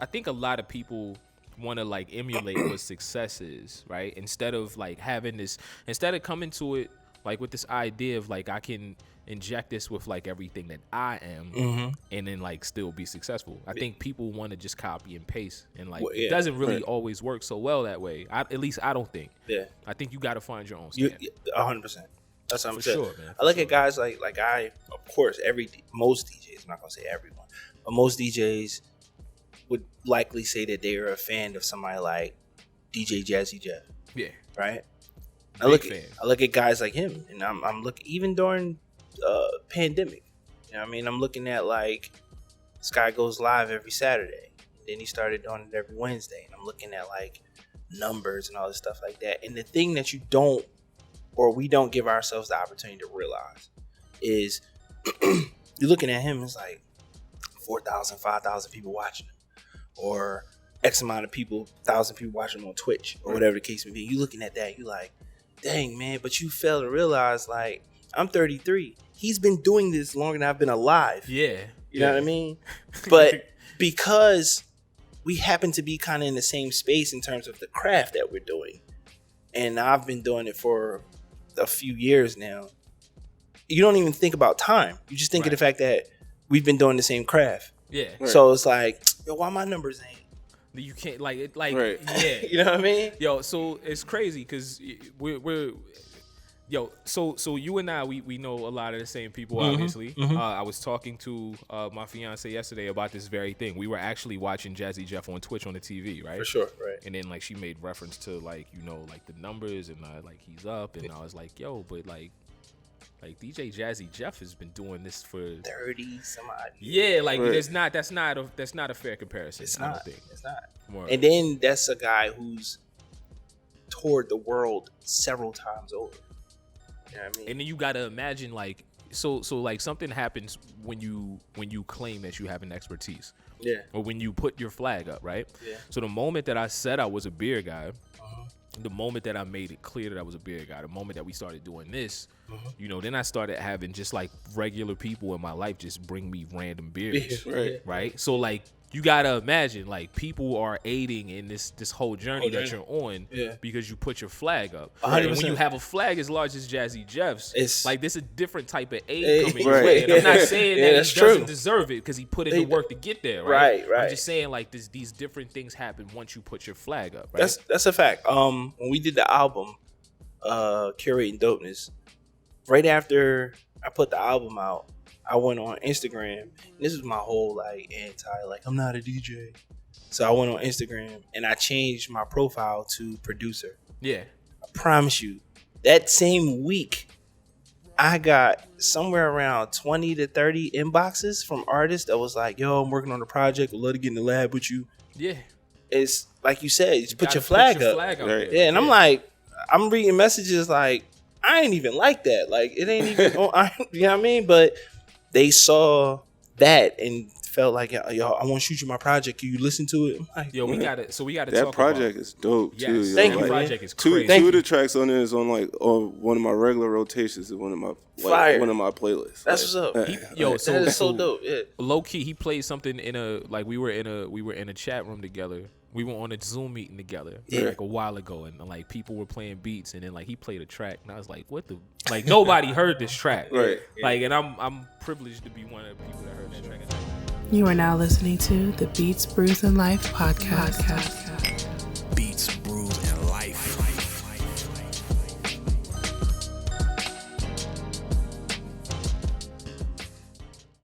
I think a lot of people want to like emulate what success is, right? Instead of coming to it like with this idea of like I can inject this with like everything that I am, and then like still be successful. I think people want to just copy and paste, and like it doesn't really always work so well that way. At least I don't think. Yeah, I think you got to find your own style. 100%. That's what I'm saying. Sure, man. I look at guys like of course, most DJs. I'm not gonna say everyone, but most DJs would likely say that they are a fan of somebody like DJ Jazzy Jeff. Yeah. Right. I look at guys like him, and I'm looking even during pandemic. You know what I mean? I'm looking at like this guy goes live every Saturday, and then he started doing it every Wednesday, and I'm looking at like numbers and all this stuff like that. And the thing that we don't give ourselves the opportunity to realize is you're looking at him, it's like 4,000, 5,000 people watching him, or X amount of people, 1,000 people watching him on Twitch, or whatever the case may be. You looking at that, you like, dang, man, but you fail to realize, like, I'm 33. He's been doing this longer than I've been alive. Yeah. You know what I mean? But because we happen to be kind of in the same space in terms of the craft that we're doing, and I've been doing it for a few years now, you don't even think about time. You just think of the fact that we've been doing the same craft. Yeah. So it's like, yo, why my numbers ain't? You can't yeah. You know what I mean? Yo, so it's crazy because we're so you and I we know a lot of the same people, obviously. I was talking to my fiance yesterday about this very thing. We were actually watching Jazzy Jeff on Twitch on the TV, right? For sure, right. And then like she made reference to like, you know, like the numbers and like he's up, and I was like, yo, but like DJ Jazzy Jeff has been doing this for 30 some odd years. Yeah, like that's not a fair comparison. It's I not. don't think. It's not. More. And then that's a guy who's toured the world several times over. You know what I mean? And then you gotta imagine like so like something happens when you claim that you have an expertise. Yeah. Or when you put your flag up, right? Yeah. So the moment that I said I was a beer guy, the moment that I made it clear that I was a beer guy, the moment that we started doing this, you know, then I started having just like regular people in my life just bring me random beers, right? So like you gotta imagine like people are aiding in this whole journey that you're on because you put your flag up. And when you have a flag as large as Jazzy Jeff's, it's like this is a different type of aid coming your way. And I'm not saying that he doesn't deserve it because he put in the work to get there, right? I'm just saying like these different things happen once you put your flag up, right? That's a fact. When we did the album, Curating Dopeness, right after I put the album out, I went on Instagram. This is my whole like I'm not a DJ. So I went on Instagram and I changed my profile to producer. Yeah. I promise you, that same week, I got somewhere around 20 to 30 inboxes from artists that was like, yo, I'm working on a project. I'd love to get in the lab with you. Yeah. It's like you said, you just put your flag up. Right. Yeah, and I'm like, I'm reading messages like, I ain't even like that. Like, it ain't even, you know what I mean? But they saw that and felt like, yo, I want to shoot you my project. Can you listen to it? Like, yo, we got to talk about that project is dope too. Yes, thank you. That project is crazy. Two of the tracks on there is on one of my regular rotations and one of my playlists. That's like, what's up. That is so dope. Yeah. Low key, he played something in we were in a chat room together. We were on a Zoom meeting together like a while ago, and like people were playing beats, and then like he played a track, and I was like, "What the?" Like nobody heard this track, right? Like, and I'm privileged to be one of the people that heard that track. You are now listening to the Beats, Brews, and Life podcast.